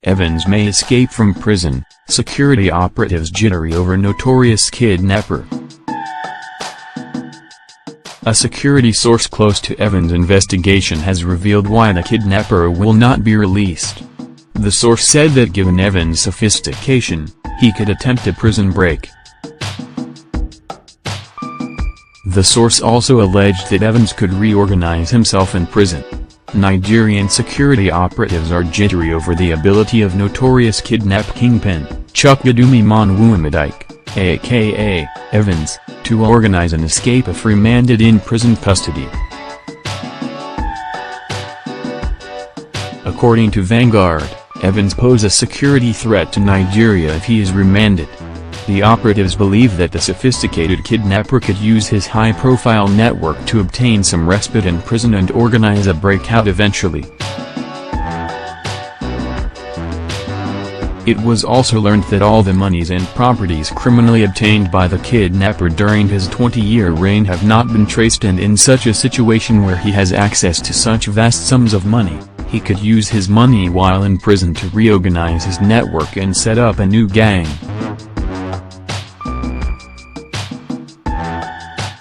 Evans may escape from prison, security operatives jittery over notorious kidnapper. A security source close to Evans' investigation has revealed why the kidnapper will not be released. The source said that given Evans' sophistication, he could attempt a prison break. The source also alleged that Evans could reorganize himself in prison. Nigerian security operatives are jittery over the ability of notorious kidnap kingpin, Chukwudumeme Onwuamadike, aka Evans, to organize an escape if remanded in prison custody. According to Vanguard, Evans poses a security threat to Nigeria if he is remanded. The operatives believe that the sophisticated kidnapper could use his high-profile network to obtain some respite in prison and organize a breakout eventually. It was also learned that all the monies and properties criminally obtained by the kidnapper during his 20-year reign have not been traced, and in such a situation where he has access to such vast sums of money, he could use his money while in prison to reorganize his network and set up a new gang.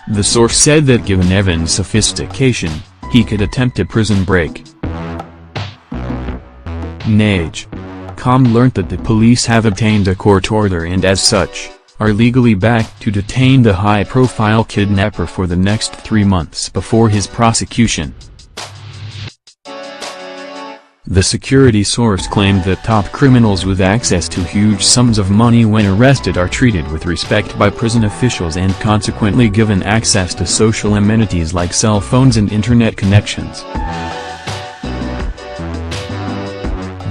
The source said that given Evans' sophistication, he could attempt a prison break. Nigerian learnt that the police have obtained a court order and as such, are legally backed to detain the high-profile kidnapper for the next 3 months before his prosecution. The security source claimed that top criminals with access to huge sums of money when arrested are treated with respect by prison officials and consequently given access to social amenities like cell phones and internet connections.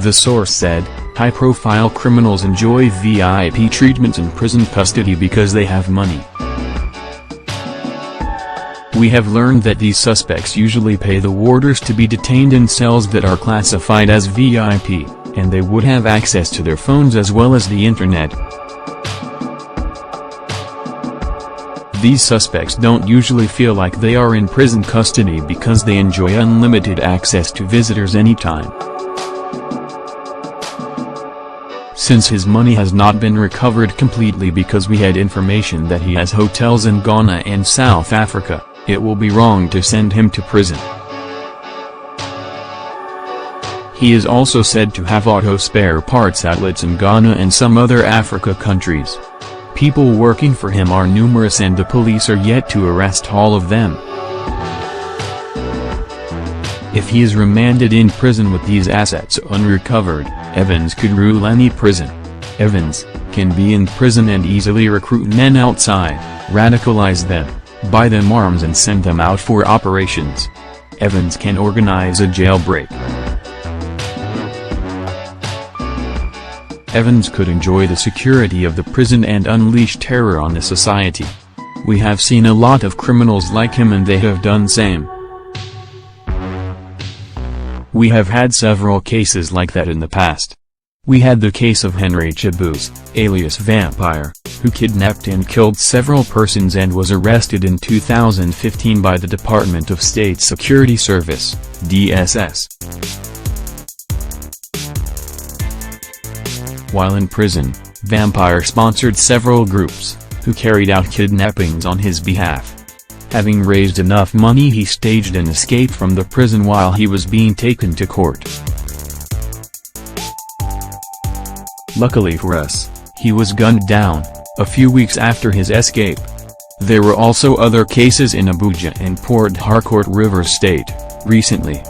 The source said, high-profile criminals enjoy VIP treatment in prison custody because they have money. We have learned that these suspects usually pay the warders to be detained in cells that are classified as VIP, and they would have access to their phones as well as the internet. These suspects don't usually feel like they are in prison custody because they enjoy unlimited access to visitors anytime. Since his money has not been recovered completely because we had information that he has hotels in Ghana and South Africa, it will be wrong to send him to prison. He is also said to have auto spare parts outlets in Ghana and some other Africa countries. People working for him are numerous and the police are yet to arrest all of them. If he is remanded in prison with these assets unrecovered, Evans could rule any prison. Evans can be in prison and easily recruit men outside, radicalize them, buy them arms and send them out for operations. Evans can organize a jailbreak. Evans could enjoy the security of the prison and unleash terror on the society. We have seen a lot of criminals like him and they have done same. We have had several cases like that in the past. We had the case of Henry Chibuze, alias Vampire, who kidnapped and killed several persons and was arrested in 2015 by the Department of State Security Service, DSS. While in prison, Vampire sponsored several groups, who carried out kidnappings on his behalf. Having raised enough money, he staged an escape from the prison while he was being taken to court. Luckily for us, he was gunned down a few weeks after his escape. There were also other cases in Abuja and Port Harcourt, Rivers State, recently.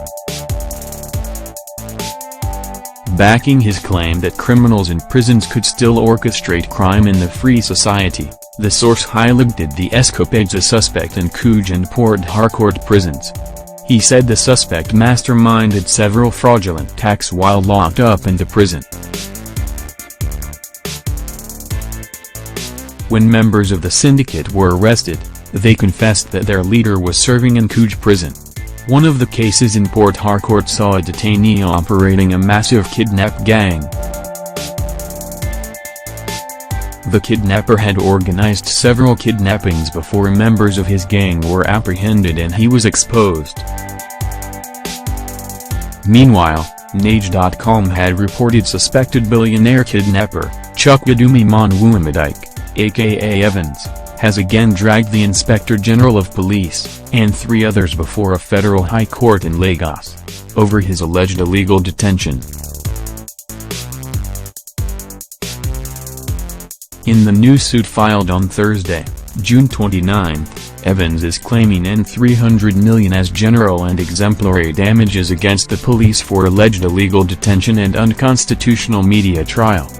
Backing his claim that criminals in prisons could still orchestrate crime in the free society, the source highlighted the escapades of suspect in Abuja and Port Harcourt prisons. He said the suspect masterminded several fraudulent attacks while locked up in the prison. When members of the syndicate were arrested, they confessed that their leader was serving in Abuja prison. One of the cases in Port Harcourt saw a detainee operating a massive kidnap gang. The kidnapper had organized several kidnappings before members of his gang were apprehended and he was exposed. Meanwhile, Nage.com had reported suspected billionaire kidnapper, Chukwudumeme Onwuamadike, aka Evans, has again dragged the Inspector General of Police, and 3 others before a federal high court in Lagos, over his alleged illegal detention. In the new suit filed on Thursday, June 29, Evans is claiming $300 million as general and exemplary damages against the police for alleged illegal detention and unconstitutional media trial.